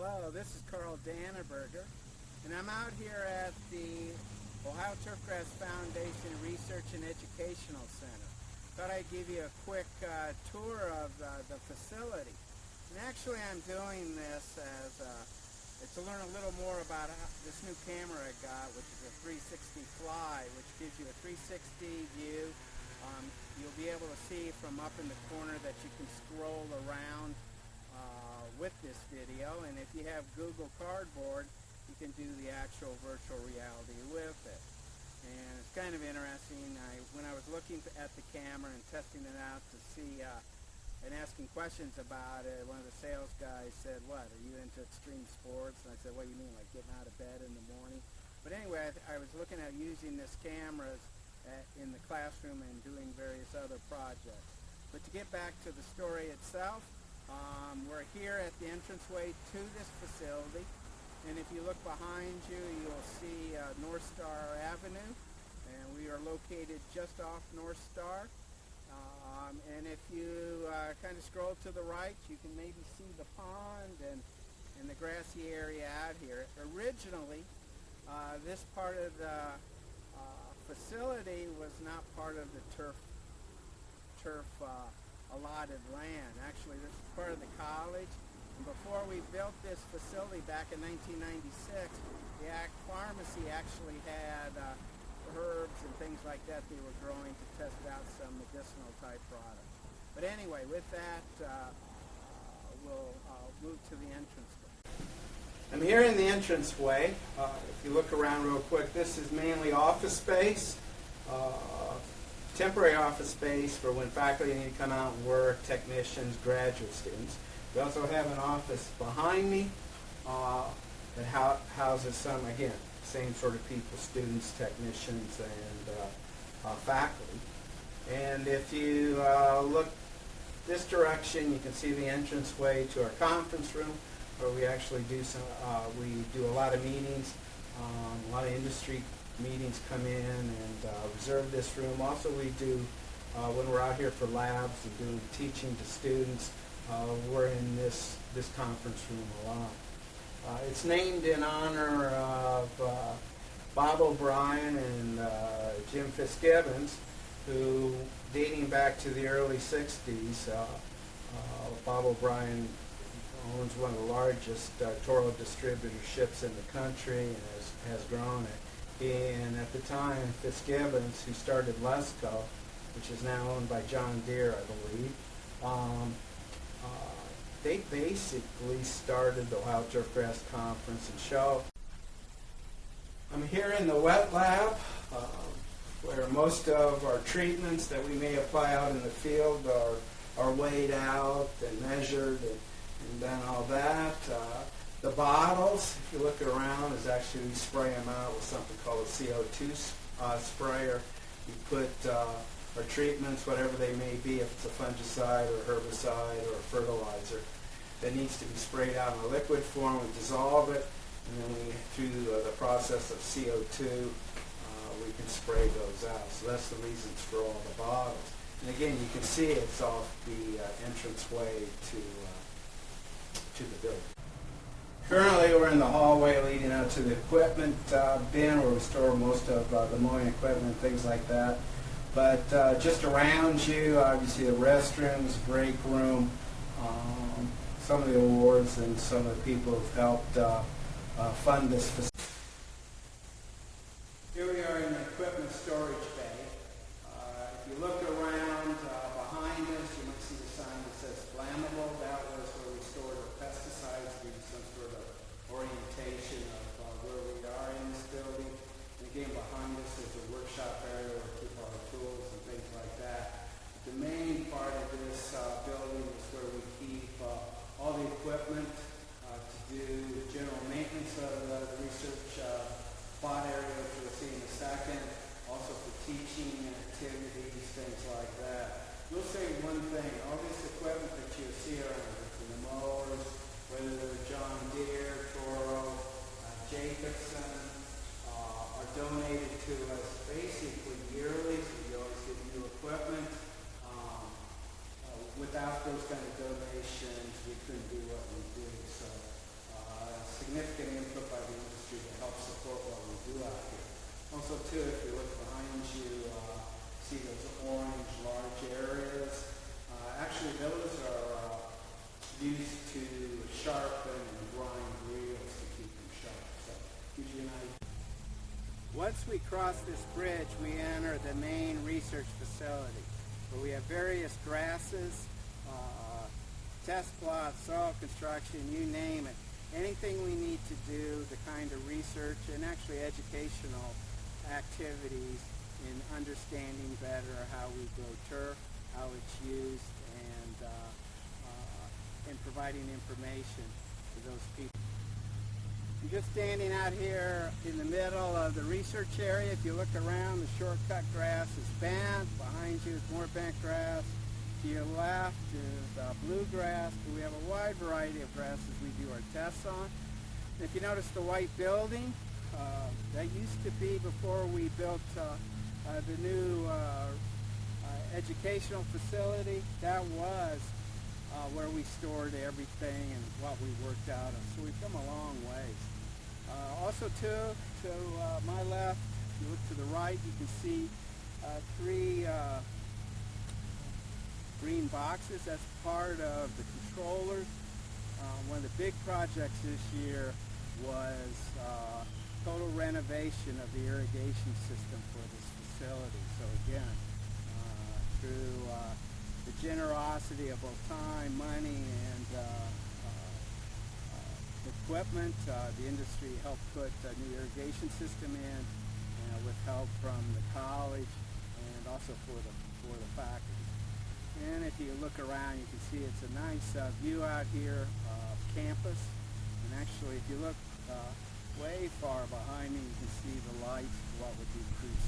Hello, this is Carl Danneberger, and I'm out here at the Ohio Turfgrass Foundation Research and Educational Center. Thought I'd give you a quick tour of the facility. And actually I'm doing this to learn a little more about this new camera I got, which is a 360 Fly, which gives you a 360 view. You'll be able to see from up in the corner that you can scroll around with this video, and if you have Google Cardboard, you can do the actual virtual reality with it. And it's kind of interesting. When I was looking at the camera and testing it out to see and asking questions about it, one of the sales guys said, "What, are you into extreme sports?" And I said, "What do you mean, like getting out of bed in the morning?" But anyway, I was looking at using this cameras in the classroom and doing various other projects. But to get back to the story itself, we're here at the entranceway to this facility, and if you look behind you, you'll see North Star Avenue, and we are located just off North Star. And if you kind of scroll to the right, you can maybe see the pond and the grassy area out here. Originally, this part of the facility was not part of the turf allotted land. Actually, this is part of the college. And before we built this facility back in 1996, the Pharmacy actually had herbs and things like that they were growing to test out some medicinal type products. But anyway, with that, we'll move to the entranceway. I'm here in the entranceway. If you look around real quick, this is mainly office space. Temporary office space for when faculty need to come out and work, technicians, graduate students. We also have an office behind me that houses some, again, same sort of people, students, technicians, and faculty. And if you look this direction, you can see the entranceway to our conference room, where we actually do a lot of meetings. A lot of industry meetings come in and reserve this room. Also, we do when we're out here for labs and doing teaching to students, we're in this conference room a lot. It's named in honor of Bob O'Brien and Jim Fitzgibbons, who, dating back to the early 60s, Bob O'Brien owns one of the largest Toro distributorships in the country and has grown it. And at the time, Fitzgibbons, who started Lesco, which is now owned by John Deere, I believe, they basically started the Ohio Turfgrass Conference and Show. I'm here in the wet lab, where most of our treatments that we may apply out in the field are weighed out and measured and done all that. The bottles, if you look around, is actually we spray them out with something called a CO2 sprayer. You put our treatments, whatever they may be, if it's a fungicide or herbicide or a fertilizer, that needs to be sprayed out in a liquid form. We dissolve it, and then through the process of CO2, we can spray those out. So that's the reasons for all the bottles. And again, you can see it's off the entranceway to the building. Currently, we're in the hallway leading out to the equipment bin, where we store most of the mowing equipment, things like that. But just around you, obviously the restrooms, break room, some of the awards, and some of the people who've helped fund this facility. Here we are in the equipment storage bay. If you look around behind us, you might see the sign that says flammable. That was where we stored our pesticides, give you some sort of orientation of where we are in this building. And again, behind us is a workshop area where we keep all our tools and things like that. The main part of this building is where we keep all the equipment to do general maintenance of the research plot area, which we'll see in a second. Also for teaching activities, things like that. We'll say one thing, all this equipment that you see around, the mowers, whether they're John Deere, Toro, Jacobson, are donated to us basically yearly, so we always get new equipment. Without those kind of donations, we couldn't do what we do. So we cross this bridge, we enter the main research facility, where we have various grasses, test plots, soil construction, you name it. Anything we need to do, the kind of research and actually educational activities in understanding better how we grow turf, how it's used, and providing information to those people. I'm just standing out here in the middle of the research area. If you look around, the shortcut grass is bent. Behind you is more bent grass. To your left is bluegrass. But we have a wide variety of grasses we do our tests on. And if you notice the white building, that used to be before we built the new educational facility. That was where we stored everything and what we worked out of. So we've come a long ways. Also to my left, if you look to the right, you can see three green boxes. That's part of the controllers. One of the big projects this year was total renovation of the irrigation system for this facility. So again, through the generosity of both time, money, and equipment, the industry helped put a new irrigation system in, with help from the college and also for the faculty. And if you look around, you can see it's a nice view out here of campus. And actually, if you look way far behind me, you can see the lights, what would be Cruise